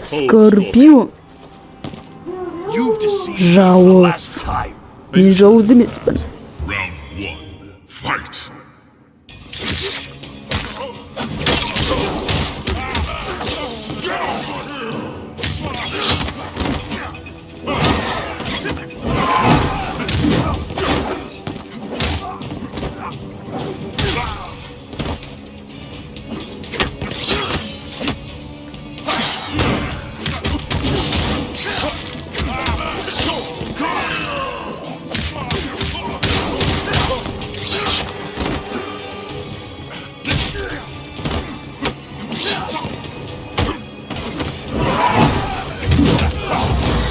Скорпион. Żałos. Nie żałuzimy pan. Round one, fight!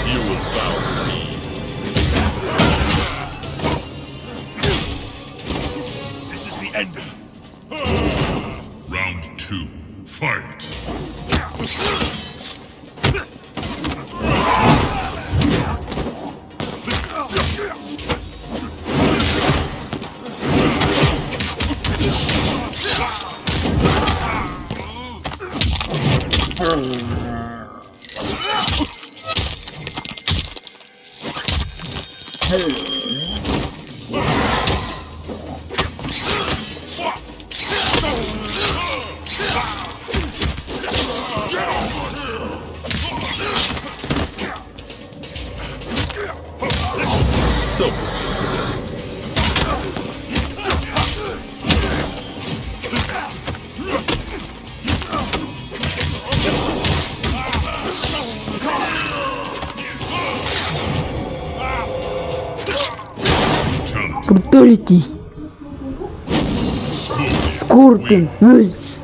You will bow to me. This is the end. Round two, fight! So. Brutality. Scorpion. Nice.